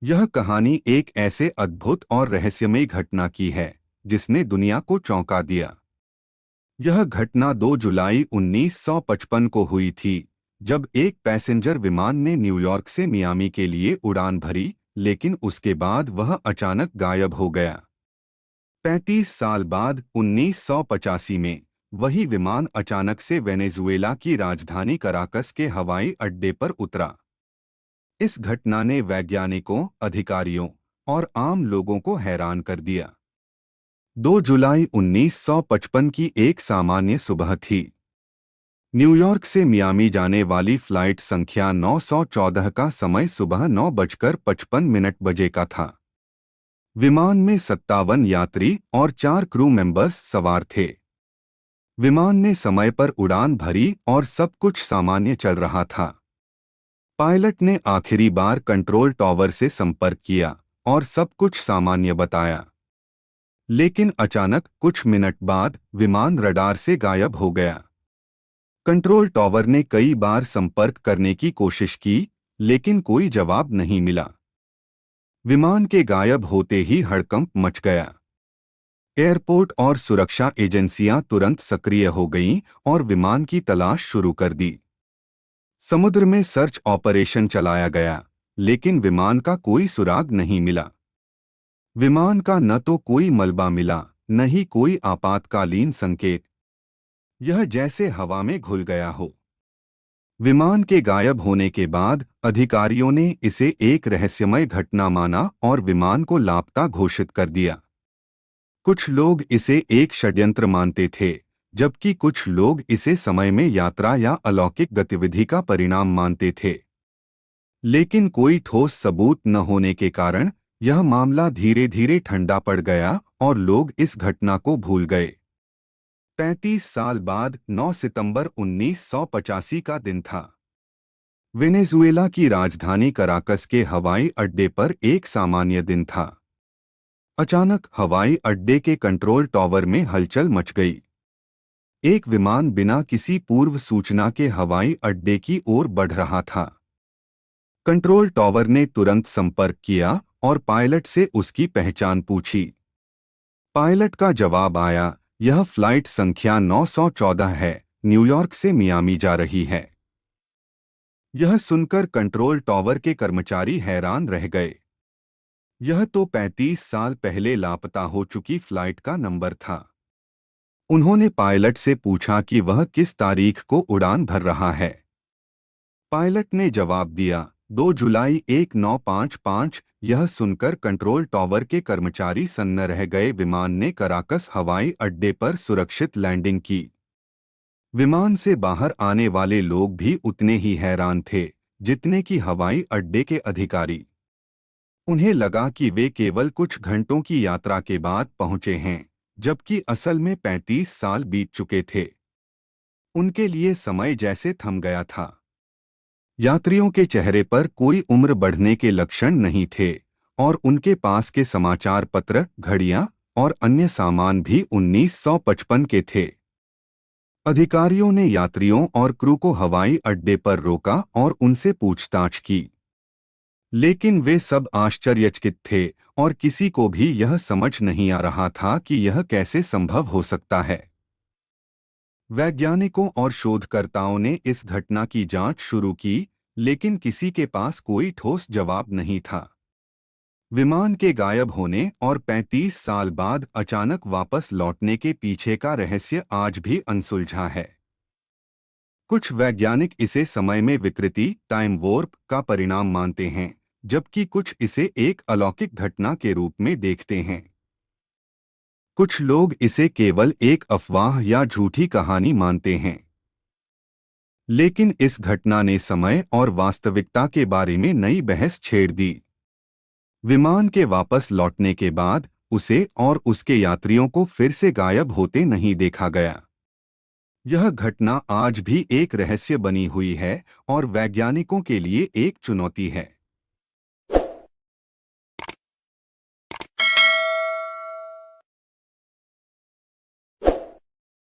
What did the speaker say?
यह कहानी एक ऐसे अद्भुत और रहस्यमय घटना की है जिसने दुनिया को चौंका दिया। यह घटना 2 जुलाई 1955 को हुई थी, जब एक पैसेंजर विमान ने न्यूयॉर्क से मियामी के लिए उड़ान भरी, लेकिन उसके बाद वह अचानक गायब हो गया। 35 साल बाद 1985 में वही विमान अचानक से वेनेजुएला की राजधानी कराकस के हवाई अड्डे पर उतरा। इस घटना ने वैज्ञानिकों, अधिकारियों और आम लोगों को हैरान कर दिया। 2 जुलाई 1955 की एक सामान्य सुबह थी। न्यूयॉर्क से मियामी जाने वाली फ्लाइट संख्या 914 का समय सुबह 9:55 बजे का था। विमान में 57 यात्री और 4 क्रू मेंबर्स सवार थे। विमान ने समय पर उड़ान भरी और सब कुछ सामान्य चल रहा था। पायलट ने आखिरी बार कंट्रोल टॉवर से संपर्क किया और सब कुछ सामान्य बताया। लेकिन अचानक कुछ मिनट बाद विमान रडार से गायब हो गया। कंट्रोल टॉवर ने कई बार संपर्क करने की कोशिश की, लेकिन कोई जवाब नहीं मिला। विमान के गायब होते ही हड़कंप मच गया। एयरपोर्ट और सुरक्षा एजेंसियां तुरंत सक्रिय हो गईं और विमान की तलाश शुरू कर दी। समुद्र में सर्च ऑपरेशन चलाया गया, लेकिन विमान का कोई सुराग नहीं मिला। विमान का न तो कोई मलबा मिला, न ही कोई आपातकालीन संकेत। यह जैसे हवा में घुल गया हो। विमान के गायब होने के बाद अधिकारियों ने इसे एक रहस्यमय घटना माना और विमान को लापता घोषित कर दिया। कुछ लोग इसे एक षड्यंत्र मानते थे, जबकि कुछ लोग इसे समय में यात्रा या अलौकिक गतिविधि का परिणाम मानते थे। लेकिन कोई ठोस सबूत न होने के कारण यह मामला धीरे धीरे ठंडा पड़ गया और लोग इस घटना को भूल गए। 35 साल बाद 9 सितंबर 1985 का दिन था। वेनेजुएला की राजधानी कराकस के हवाई अड्डे पर एक सामान्य दिन था। अचानक हवाई अड्डे के कंट्रोल टॉवर में हलचल मच गई। एक विमान बिना किसी पूर्व सूचना के हवाई अड्डे की ओर बढ़ रहा था। कंट्रोल टॉवर ने तुरंत संपर्क किया और पायलट से उसकी पहचान पूछी। पायलट का जवाब आया, यह फ्लाइट संख्या 914 है, न्यूयॉर्क से मियामी जा रही है। यह सुनकर कंट्रोल टॉवर के कर्मचारी हैरान रह गए। यह तो 35 साल पहले लापता हो चुकी फ्लाइट का नंबर था। उन्होंने पायलट से पूछा कि वह किस तारीख को उड़ान भर रहा है। पायलट ने जवाब दिया, 2 जुलाई 1955। यह सुनकर कंट्रोल टॉवर के कर्मचारी सन्न रह गए। विमान ने कराकस हवाई अड्डे पर सुरक्षित लैंडिंग की। विमान से बाहर आने वाले लोग भी उतने ही हैरान थे जितने कि हवाई अड्डे के अधिकारी। उन्हें लगा कि वे केवल कुछ घंटों की यात्रा के बाद पहुंचे हैं, जबकि असल में 35 साल बीत चुके थे। उनके लिए समय जैसे थम गया था। यात्रियों के चेहरे पर कोई उम्र बढ़ने के लक्षण नहीं थे और उनके पास के समाचार पत्र, घड़ियां और अन्य सामान भी 1955 के थे। अधिकारियों ने यात्रियों और क्रू को हवाई अड्डे पर रोका और उनसे पूछताछ की, लेकिन वे सब आश्चर्यचकित थे और किसी को भी यह समझ नहीं आ रहा था कि यह कैसे संभव हो सकता है। वैज्ञानिकों और शोधकर्ताओं ने इस घटना की जांच शुरू की, लेकिन किसी के पास कोई ठोस जवाब नहीं था। विमान के गायब होने और 35 साल बाद अचानक वापस लौटने के पीछे का रहस्य आज भी अनसुलझा है। कुछ वैज्ञानिक इसे समय में विकृति, टाइम वॉर्प का परिणाम मानते हैं, जबकि कुछ इसे एक अलौकिक घटना के रूप में देखते हैं। कुछ लोग इसे केवल एक अफवाह या झूठी कहानी मानते हैं। लेकिन इस घटना ने समय और वास्तविकता के बारे में नई बहस छेड़ दी। विमान के वापस लौटने के बाद उसे और उसके यात्रियों को फिर से गायब होते नहीं देखा गया। यह घटना आज भी एक रहस्य बनी हुई है और वैज्ञानिकों के लिए एक चुनौती है।